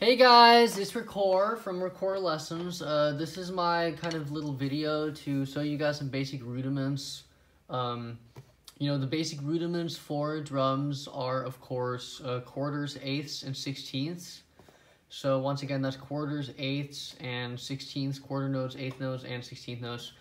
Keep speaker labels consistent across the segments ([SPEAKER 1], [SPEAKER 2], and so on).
[SPEAKER 1] Hey guys, it's Record from Record Lessons. This is my kind of little video to show you guys some basic rudiments. The basic rudiments for drums are, of course, quarters, eighths, and sixteenths. So once again, that's quarters, eighths, and sixteenths, quarter notes, eighth notes, and sixteenth notes.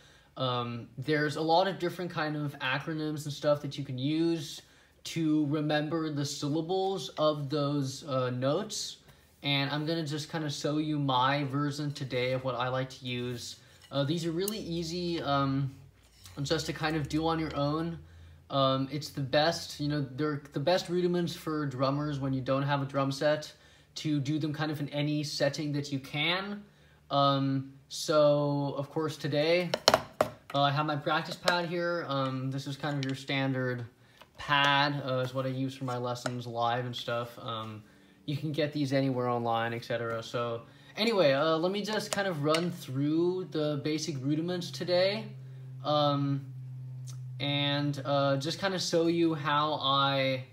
[SPEAKER 1] There's a lot of different kind of acronyms and stuff that you can use to remember the syllables of those notes. And I'm going to just kind of show you my version today of what I like to use. These are really easy just to kind of do on your own. It's the best, they're the best rudiments for drummers when you don't have a drum set, to do them kind of in any setting that you can. So, of course, today I have my practice pad here. This is kind of your standard pad, is what I use for my lessons live and stuff. You can get these anywhere online, etc. So anyway, let me just kind of run through the basic rudiments today, and just kind of show you how I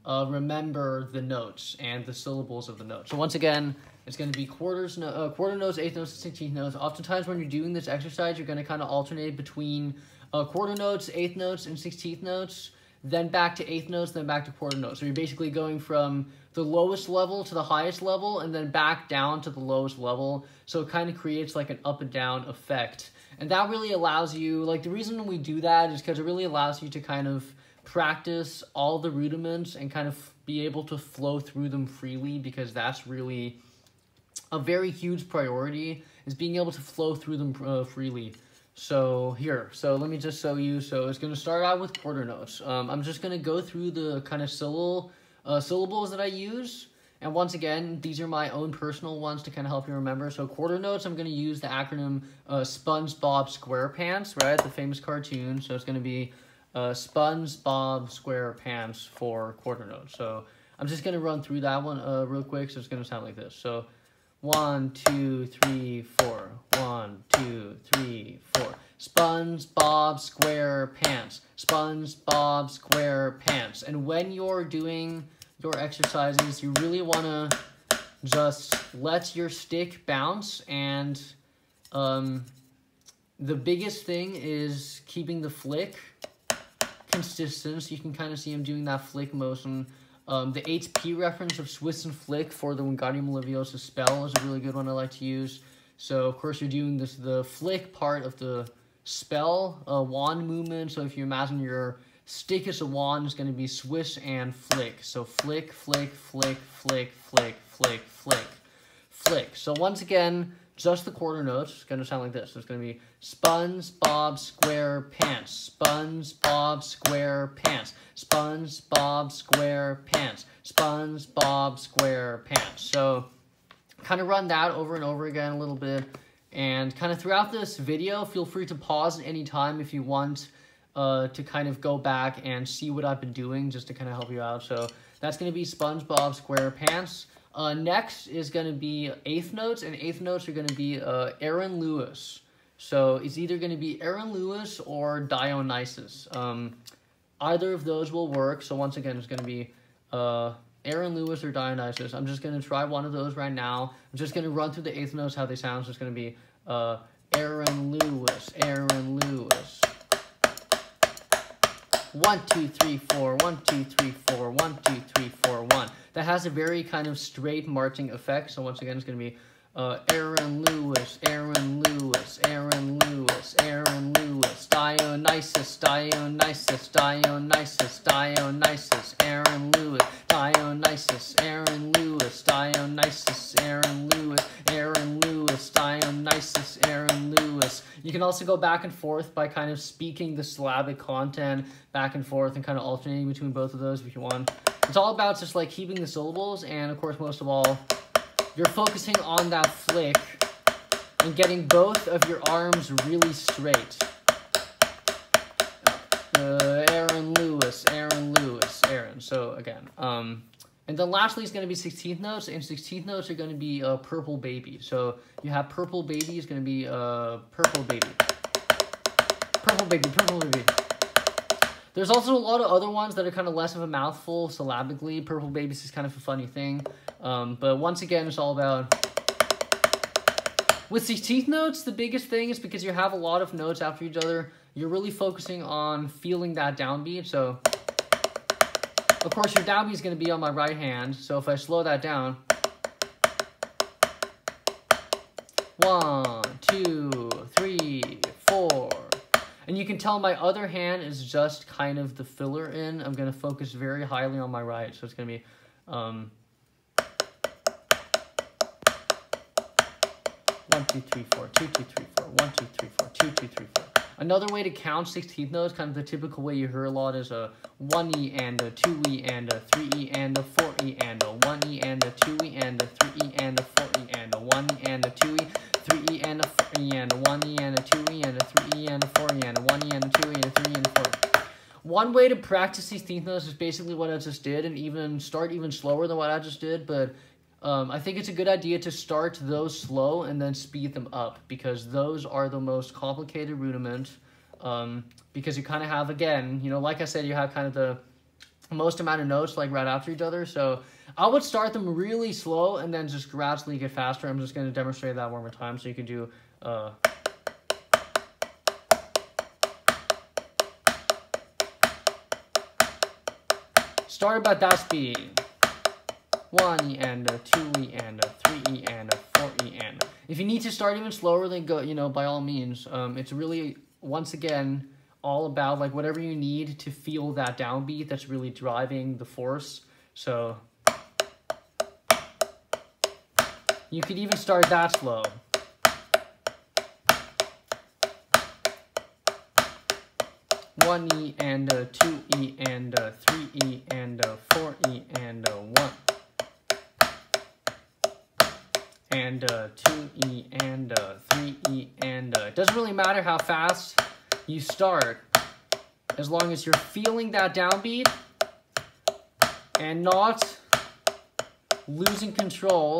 [SPEAKER 1] remember the notes and the syllables of the notes. So once again, it's going to be quarter notes, eighth notes, and 16th notes. Oftentimes when you're doing this exercise, you're going to kind of alternate between quarter notes, eighth notes, and 16th notes, then back to eighth notes, then back to quarter notes. So you're basically going from the lowest level to the highest level, and then back down to the lowest level. So it kind of creates like an up and down effect. And that really allows you, like, the reason we do that is because it really allows you to kind of practice all the rudiments and kind of be able to flow through them freely, because that's really a very huge priority, is being able to flow through them freely. So so let me just show you. So it's going to start out with quarter notes. I'm just going to go through the kind of syllables that I use, and once again, these are my own personal ones to kind of help you remember. So quarter notes, I'm going to use the acronym Spongebob Squarepants, right, the famous cartoon. So it's going to be Spongebob Squarepants for quarter notes. So I'm just going to run through that one real quick. So it's going to sound like this. So 1, 2, 3, 4. 1, 2, 3, 4. SpongeBob SquarePants. SpongeBob SquarePants. And when you're doing your exercises, you really want to just let your stick bounce. And the biggest thing is keeping the flick consistent. So you can kind of see him doing that flick motion. The HP reference of Swiss and Flick for the Wingardium Leviosa spell is a really good one I like to use. So, of course, you're doing the flick part of the spell wand movement. So if you imagine your stick is a wand, it's going to be Swiss and Flick. So flick, flick, flick, flick, flick, flick, flick, flick. So once again, just the quarter notes. It's going to sound like this. So it's going to be SpongeBob SquarePants, SpongeBob SquarePants, SpongeBob SquarePants, SpongeBob SquarePants. So kind of run that over and over again a little bit. And kind of throughout this video, feel free to pause at any time if you want to kind of go back and see what I've been doing, just to kind of help you out. So that's going to be SpongeBob SquarePants. Next is going to be eighth notes, and eighth notes are going to be Aaron Lewis. So it's either going to be Aaron Lewis or Dionysus. Either of those will work. So once again, it's going to be Aaron Lewis or Dionysus. I'm just going to try one of those right now. I'm just going to run through the eighth notes, how they sound. So it's going to be Aaron Lewis, Aaron Lewis. 1, 2, 3, 4, 1, 2, 3, 4, 1, 2, 3, 4, 1. That has a very kind of straight marching effect. So once again, it's going to be Aaron Lewis, Aaron Lewis, Aaron Lewis, Aaron Lewis, Dionysus, Dionysus, Dionysus, Dionysus, Aaron Lewis, Dionysus, Aaron Lewis, Dionysus, Aaron Lewis, Aaron Lewis, Dionysus, Aaron Lewis. You can also go back and forth by kind of speaking the syllabic content back and forth and kind of alternating between both of those if you want. It's all about just like keeping the syllables, and of course, most of all, you're focusing on that flick and getting both of your arms really straight. Aaron Lewis, Aaron Lewis, Aaron. So again, and then lastly is going to be 16th notes, and 16th notes are going to be Purplebaby. So you have Purplebaby is going to be Purplebaby. Purplebaby, Purplebaby. There's also a lot of other ones that are kind of less of a mouthful syllabically. Purplebaby is kind of a funny thing. But once again, it's all about... With these teeth notes, the biggest thing is because you have a lot of notes after each other, you're really focusing on feeling that downbeat. So, of course, your downbeat is going to be on my right hand. So if I slow that down... 1, 2, 3, 4. And you can tell my other hand is just kind of the filler in. I'm going to focus very highly on my right. So it's going to be... 1, 2, 3, 4, 2, 2, 3, 4, 1, 2, 3, 4, 2, 2, 3, 4. Another way to count 16th notes, kind of the typical way you hear a lot, is a 1E and a 2E and a 3E and a 4E and a 1E and a 2E and a 3E and a 4E and a 1E and a 2E, 3E and a 4E and a 1E and a 2E and a 3E and a 4E and a 1E and a 2E and a 3E and a 4E. One way to practice these 16th notes is basically what I just did, and even start even slower than what I just did, but I think it's a good idea to start those slow and then speed them up, because those are the most complicated rudiment, because you kind of have, again, you know, like I said, you have kind of the most amount of notes like right after each other. So I would start them really slow and then just gradually get faster. I'm just going to demonstrate that one more time so you can do... Start about that speed. 1E and a 2E and a 3E and a 4E and a... If you need to start even slower, then go, you know, by all means. It's really, once again, all about like whatever you need to feel that downbeat that's really driving the force. So you could even start that slow. One E and a 2E and a 3E and a 4E and a 1. And 2E and 3E and it doesn't really matter how fast you start, as long as you're feeling that downbeat and not losing control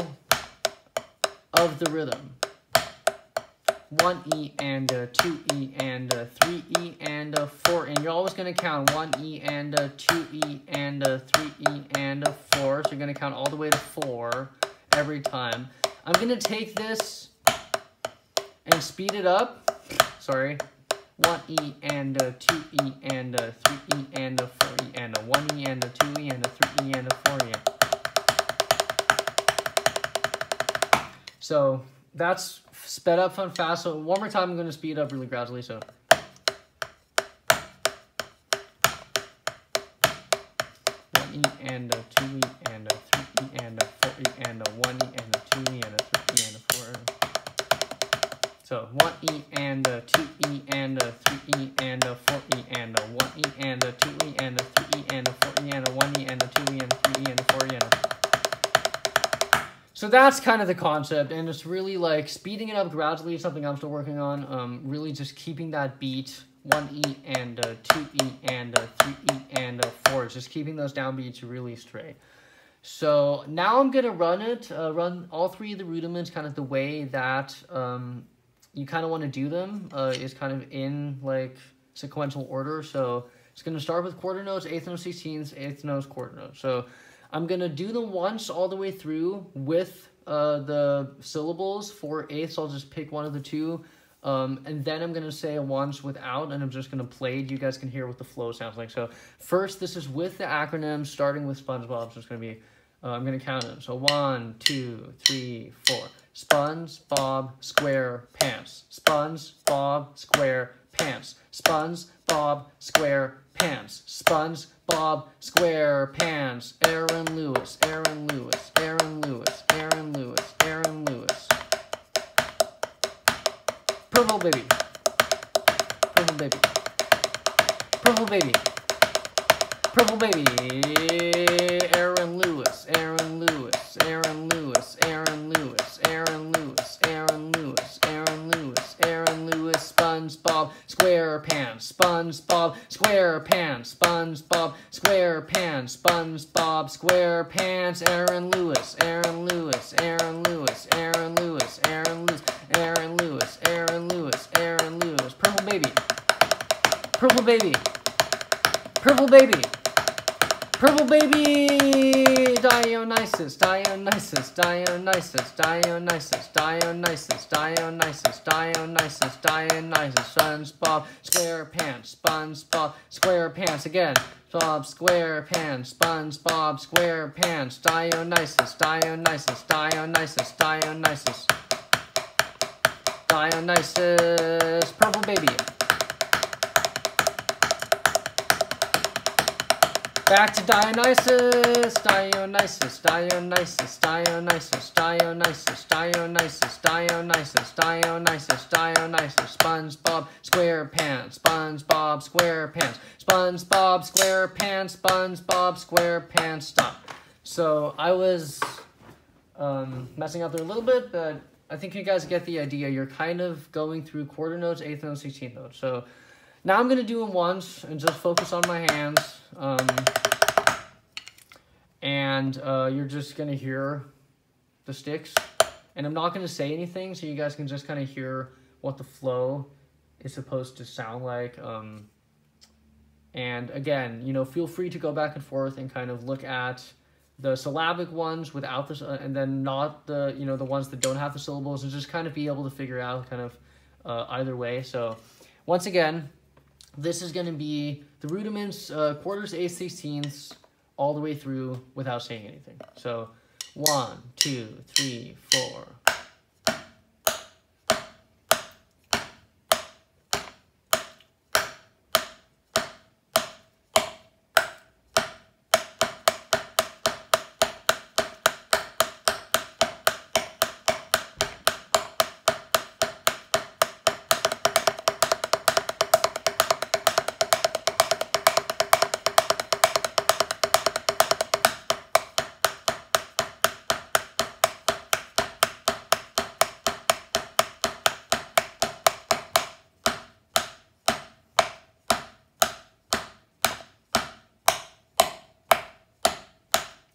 [SPEAKER 1] of the rhythm. 1E and 2E and 3E and 4, and you're always going to count 1E and 2E and 3E and 4, so you're going to count all the way to 4 every time. I'm going to take this and speed it up. Sorry. 1E and 2E and 3E and 4E and 1E and 2E and 3E and 4E. So that's sped up fun fast. So one more time, I'm going to speed up really gradually. So 1E and 2E and 3E and 4E and 1E and 2E and 3E and 4. So 1E and 2E and 3E and 4E and 1E and 2E and 3E and 4E and 1E and 2E and 3E and 4E and. So that's kind of the concept, and it's really like speeding it up gradually is something I'm still working on. Really just keeping that beat, 1E and 2E and 3E and 4, just keeping those downbeats really straight. So now I'm going to run all three of the rudiments kind of the way that you kind of want to do them, is kind of in like sequential order. So it's going to start with quarter notes, eighth notes, 16ths, eighth notes, quarter notes. So I'm going to do them once all the way through with the syllables for eighths. I'll just pick one of the two. And then I'm going to say it once without, and I'm just going to play it. You guys can hear what the flow sounds like. So first, this is with the acronym, starting with Spongebob. So it's going to be, I'm going to count them. So 1, 2, 3, 4. SpongeBob SquarePants. SpongeBob SquarePants. SpongeBob SquarePants. SpongeBob SquarePants. Aaron Lewis. Aaron Lewis. Aaron Lewis. Aaron Lewis. Aaron Lewis. Purplebaby. Purplebaby. Purplebaby. Purplebaby. Aaron Lewis. Aaron Lewis. Aaron Lewis. Aaron Lewis. Aaron Lewis. Aaron Lewis. Aaron Lewis. Aaron Lewis. SpongeBob SquarePants. SpongeBob SquarePants. SpongeBob SquarePants. SpongeBob SquarePants. Aaron Lewis. Aaron Lewis. Aaron Lewis. Aaron Lewis. Aaron Lewis. Aaron Lewis. Aaron Lewis. Aaron Lewis. Purplebaby. Purplebaby. Purplebaby. Purplebaby. Dionysus, Dionysus, Dionysus, Dionysus, Dionysus, Dionysus, Dionysus, Dionysus, SpongeBob Squarepants, SpongeBob Squarepants again. SpongeBob Squarepants, SpongeBob Squarepants, Dionysus, Dionysus, Dionysus, Dionysus, Dionysus, Purplebaby. Back to Dionysus, Dionysus, Dionysus, Dionysus, Dionysus, Dionysus, Dionysus, Dionysus, Dionysus, SpongeBob Squarepants, SpongeBob Squarepants, SpongeBob Squarepants, SpongeBob Squarepants. Stop. So I was messing up there a little bit, but I think you guys get the idea. You're kind of going through quarter notes, eighth notes, 16th notes. So now I'm going to do them once and just focus on my hands. You're just going to hear the sticks. And I'm not going to say anything, so you guys can just kind of hear what the flow is supposed to sound like. And again, you know, feel free to go back and forth and kind of look at the syllabic ones without the, and then not the, you know, the ones that don't have the syllables, and just kind of be able to figure out kind of either way. So once again, this is going to be the rudiments, quarters, eighths, sixteenths, all the way through without saying anything. So 1, 2, 3, 4.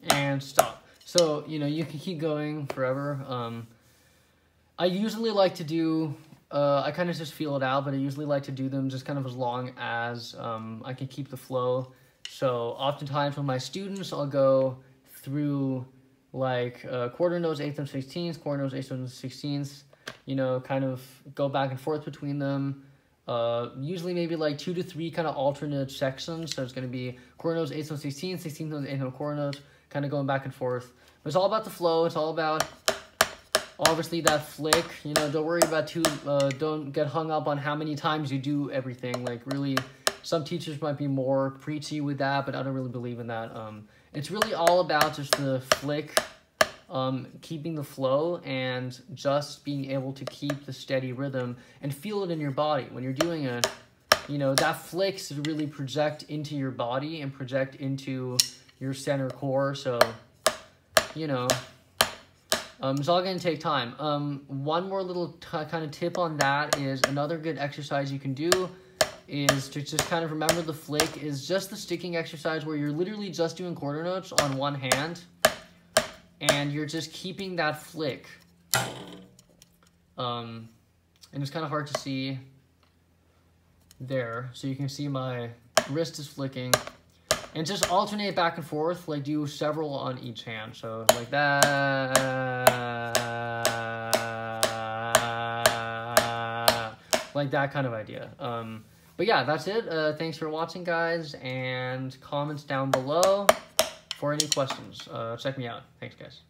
[SPEAKER 1] And stop. So, you know, you can keep going forever. I usually like to do, I kind of just feel it out, but I usually like to do them just kind of as long as I can keep the flow. So oftentimes with my students, I'll go through like quarter notes, eighth and 16th, quarter notes, eighth and 16th, you know, kind of go back and forth between them. Usually maybe like 2 to 3 kind of alternate sections. So it's going to be quarter notes, eighth and 16th, 16th notes, eighth and quarter notes, kind of going back and forth. But it's all about the flow. It's all about, obviously, that flick. You know, don't worry about don't get hung up on how many times you do everything. Like, really, some teachers might be more preachy with that, but I don't really believe in that. It's really all about just the flick, keeping the flow, and just being able to keep the steady rhythm and feel it in your body when you're doing it. You know, that flicks to really project into your body and project into your center core. So, you know, it's all going to take time. One more little kind of tip on that is another good exercise you can do is to just kind of remember the flick is just the sticking exercise where you're literally just doing quarter notes on one hand and you're just keeping that flick. And it's kind of hard to see there. So you can see my wrist is flicking. And just alternate back and forth, like do several on each hand. So like that, like that kind of idea. But yeah, that's it. Thanks for watching, guys, and comments down below for any questions. Check me out. Thanks, guys.